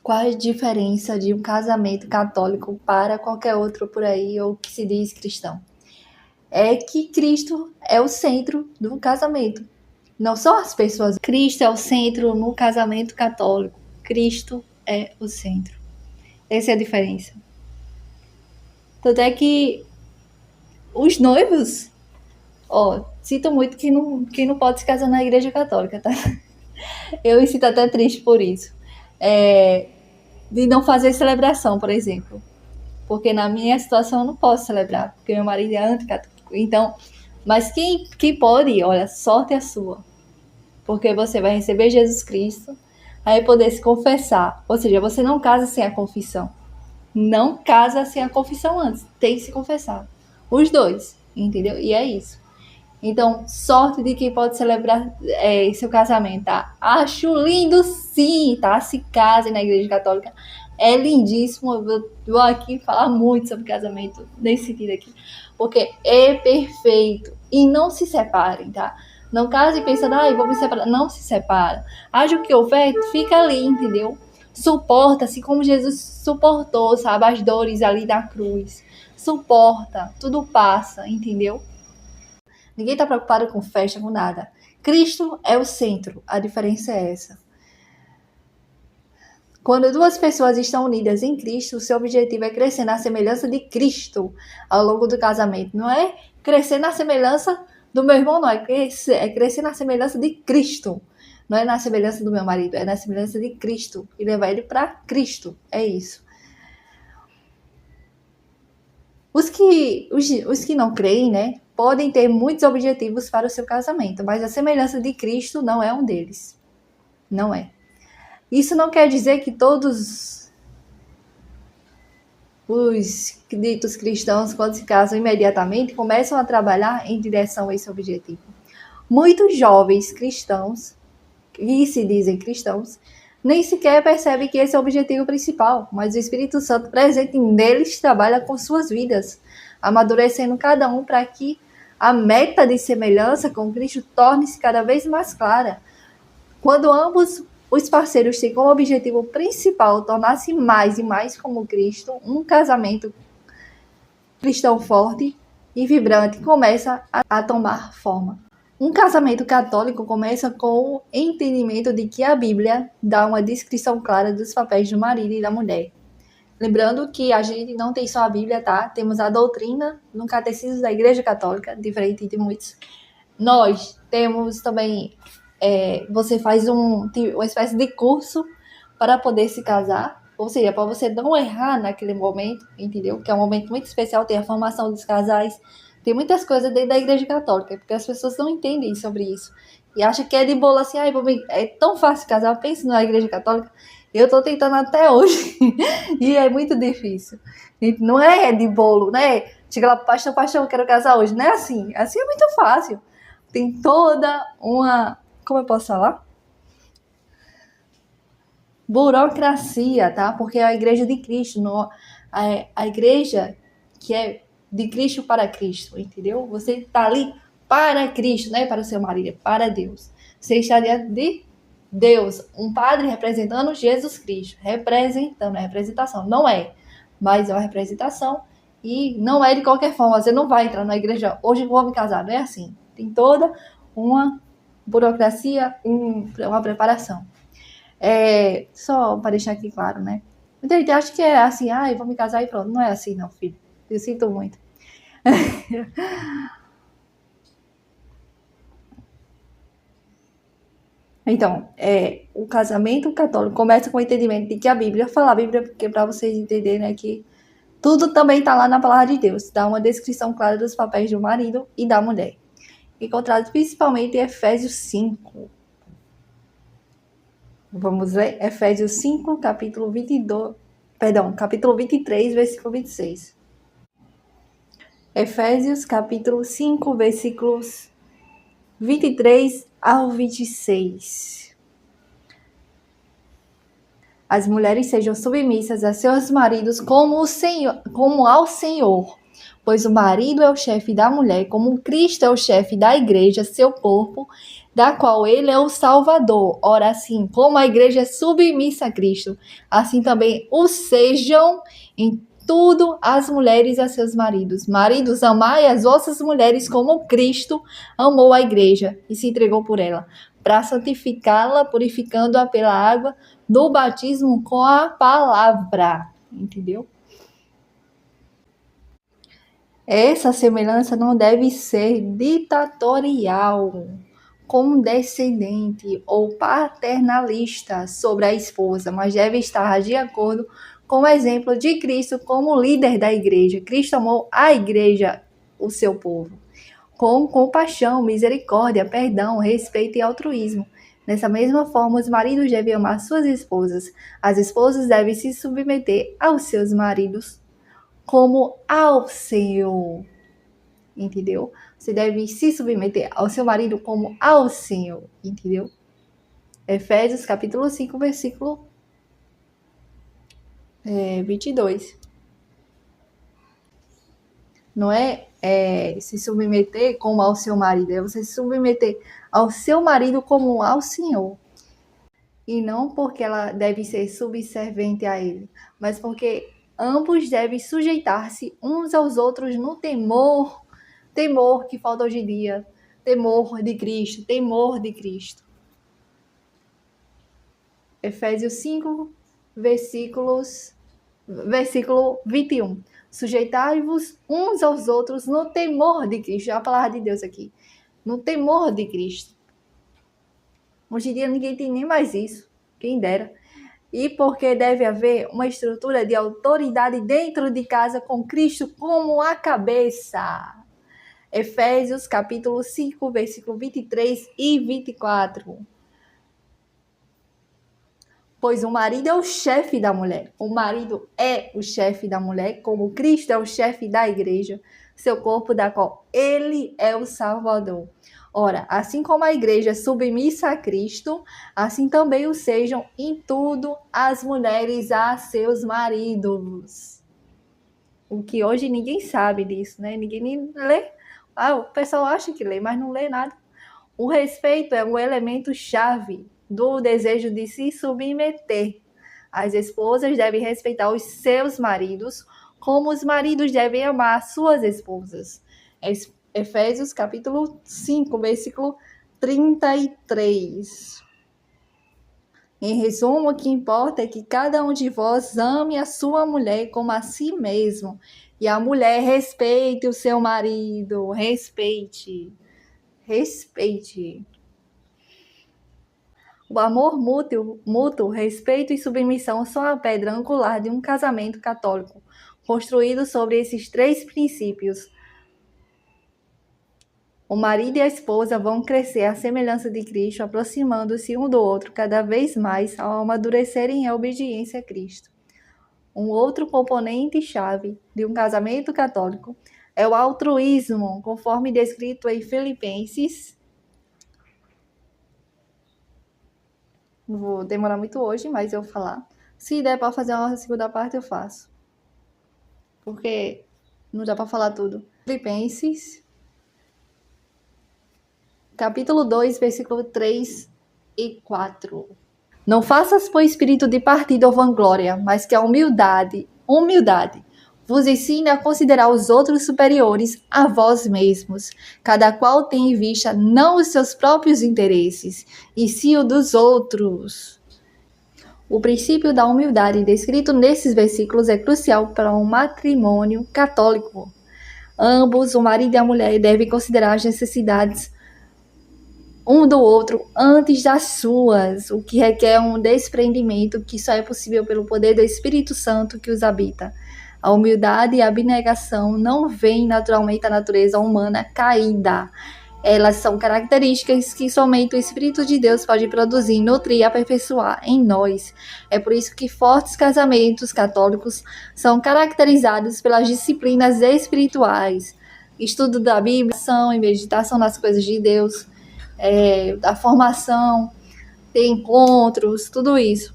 Qual a diferença de um casamento católico para qualquer outro por aí ou que se diz cristão? É que Cristo é o centro do casamento. Não são as pessoas. Cristo é o centro no casamento católico. Cristo é o centro. Essa é a diferença. Tanto é que os noivos, sinto muito que não pode se casar na igreja católica, tá? Eu me sinto até triste por isso. De não fazer celebração, por exemplo. Porque na minha situação eu não posso celebrar, porque meu marido é anticatólico. Então, mas quem pode, olha, sorte é sua. Porque você vai receber Jesus Cristo, aí poder se confessar. Ou seja, você não casa sem a confissão. Não casa sem a confissão antes. Tem que se confessar. Os dois, entendeu? E é isso. Então, sorte de quem pode celebrar seu casamento, tá? Acho lindo sim, tá? Se casem na igreja católica. É lindíssimo. Eu vou aqui falar muito sobre casamento nesse sentido aqui. Porque é perfeito. E não se separem, tá? Não case pensando, vou me separar. Não se separa. Haja o que houver, fica ali, entendeu? Suporta, assim como Jesus suportou, sabe? As dores ali da cruz. Suporta, tudo passa, entendeu? Ninguém está preocupado com festa, com nada. Cristo é o centro. A diferença é essa. Quando duas pessoas estão unidas em Cristo, o seu objetivo é crescer na semelhança de Cristo ao longo do casamento. Não é crescer na semelhança do meu irmão, não. É crescer na semelhança de Cristo. Não é na semelhança do meu marido, é na semelhança de Cristo. E levar ele para Cristo. É isso. Os que não creem, né, podem ter muitos objetivos para o seu casamento, mas a semelhança de Cristo não é um deles. Não é. Isso não quer dizer que todos os ditos cristãos, quando se casam imediatamente, começam a trabalhar em direção a esse objetivo. Muitos jovens cristãos, que se dizem cristãos, nem sequer percebem que esse é o objetivo principal, mas o Espírito Santo presente neles trabalha com suas vidas, amadurecendo cada um para que a meta de semelhança com Cristo torne-se cada vez mais clara. Quando ambos os parceiros têm como objetivo principal tornar-se mais e mais como Cristo, um casamento cristão forte e vibrante começa a tomar forma. Um casamento católico começa com o entendimento de que a Bíblia dá uma descrição clara dos papéis do marido e da mulher. Lembrando que a gente não tem só a Bíblia, tá? Temos a doutrina no Catecismo da Igreja Católica, diferente de muitos. Nós temos também, você faz uma espécie de curso para poder se casar, ou seja, para você não errar naquele momento, entendeu? Que é um momento muito especial, tem a formação dos casais, tem muitas coisas dentro da Igreja Católica, porque as pessoas não entendem sobre isso. E acham que é de bola assim, é tão fácil casar, pense na Igreja Católica. Eu tô tentando até hoje, e é muito difícil. Não é de bolo, né? Chega lá, pastor, eu quero casar hoje. Não é assim. Assim é muito fácil. Tem toda uma... Como eu posso falar? Burocracia, tá? Porque é a igreja de Cristo, não, a igreja que é de Cristo para Cristo, entendeu? Você está ali para Cristo, não é para o seu marido, é para Deus. Você está diante de Deus, um padre representando Jesus Cristo, representando, é representação, não é, mas é uma representação e não é de qualquer forma, você não vai entrar na igreja, hoje vou me casar, não é assim, tem toda uma burocracia, uma preparação. Só para deixar aqui claro, né? Muita gente acha que é assim, vou me casar e pronto. Não é assim, não, filho. Eu sinto muito. Então, o casamento católico começa com o entendimento de que a Bíblia fala, a Bíblia, porque para vocês entenderem, né, que tudo também está lá na palavra de Deus. Dá uma descrição clara dos papéis do marido e da mulher. Encontrado principalmente em Efésios 5. Vamos ler Efésios 5, capítulo 23, versículo 26. Efésios, capítulo 5, versículos 23 ao 26. As mulheres sejam submissas a seus maridos como ao Senhor, Pois o marido é o chefe da mulher, como Cristo é o chefe da igreja, seu corpo, da qual ele é o Salvador. Ora, assim como a igreja é submissa a Cristo, assim também o sejam em tudo as mulheres a seus maridos. Maridos, amai as vossas mulheres como Cristo amou a igreja e se entregou por ela, para santificá-la, purificando-a pela água do batismo com a palavra. Entendeu? Essa semelhança não deve ser ditatorial, condescendente ou paternalista sobre a esposa, mas deve estar de acordo com o exemplo de Cristo como líder da igreja. Cristo amou a igreja, o seu povo, com compaixão, misericórdia, perdão, respeito e altruísmo. Dessa mesma forma, os maridos devem amar suas esposas. As esposas devem se submeter aos seus maridos como ao Senhor. Entendeu? Você deve se submeter ao seu marido como ao Senhor. Entendeu? Efésios capítulo 5, versículo 22. Não é se submeter como ao seu marido, é você se submeter ao seu marido como ao Senhor. E não porque ela deve ser subservente a ele, mas porque ambos devem sujeitar-se uns aos outros no temor que falta hoje em dia, temor de Cristo, temor de Cristo. Efésios 5, versículo 21. Sujeitai-vos uns aos outros no temor de Cristo. É a palavra de Deus aqui. No temor de Cristo. Hoje em dia ninguém tem nem mais isso. Quem dera. E porque deve haver uma estrutura de autoridade dentro de casa com Cristo como a cabeça. Efésios capítulo 5, versículo 23 e 24. Pois o marido é o chefe da mulher. O marido é o chefe da mulher, como Cristo é o chefe da igreja, seu corpo da qual ele é o Salvador. Ora, assim como a igreja é submissa a Cristo, assim também o sejam em tudo as mulheres a seus maridos. O que hoje ninguém sabe disso, né? Ninguém nem lê. O pessoal acha que lê, mas não lê nada. O respeito é um elemento chave do desejo de se submeter. As esposas devem respeitar os seus maridos, como os maridos devem amar suas esposas. Efésios capítulo 5, versículo 33. Em resumo, o que importa é que cada um de vós ame a sua mulher como a si mesmo. E a mulher respeite o seu marido. Respeite. O amor mútuo, respeito e submissão são a pedra angular de um casamento católico, construído sobre esses 3 princípios. O marido e a esposa vão crescer à semelhança de Cristo, aproximando-se um do outro cada vez mais ao amadurecerem em obediência a Cristo. Um outro componente-chave de um casamento católico é o altruísmo, conforme descrito em Filipenses. Não vou demorar muito hoje, mas eu vou falar. Se der para fazer uma segunda parte, eu faço. Porque não dá para falar tudo. Filipenses, capítulo 2, versículo 3 e 4. Não faças por espírito de partido ou vanglória, mas que a humildade, vos ensine a considerar os outros superiores a vós mesmos. Cada qual tem em vista não os seus próprios interesses, e sim o dos outros. O princípio da humildade descrito nesses versículos é crucial para um matrimônio católico. Ambos, o marido e a mulher, devem considerar as necessidades um do outro antes das suas, o que requer um desprendimento que só é possível pelo poder do Espírito Santo que os habita. A humildade e a abnegação não vêm naturalmente da natureza humana caída. Elas são características que somente o Espírito de Deus pode produzir, nutrir e aperfeiçoar em nós. É por isso que fortes casamentos católicos são caracterizados pelas disciplinas espirituais, estudo da Bíblia, ação e meditação nas coisas de Deus, da formação, ter encontros, tudo isso.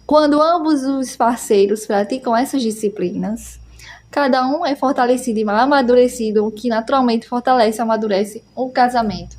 Quando ambos os parceiros praticam essas disciplinas, Cada um é fortalecido e amadurecido, o que naturalmente fortalece e amadurece o casamento.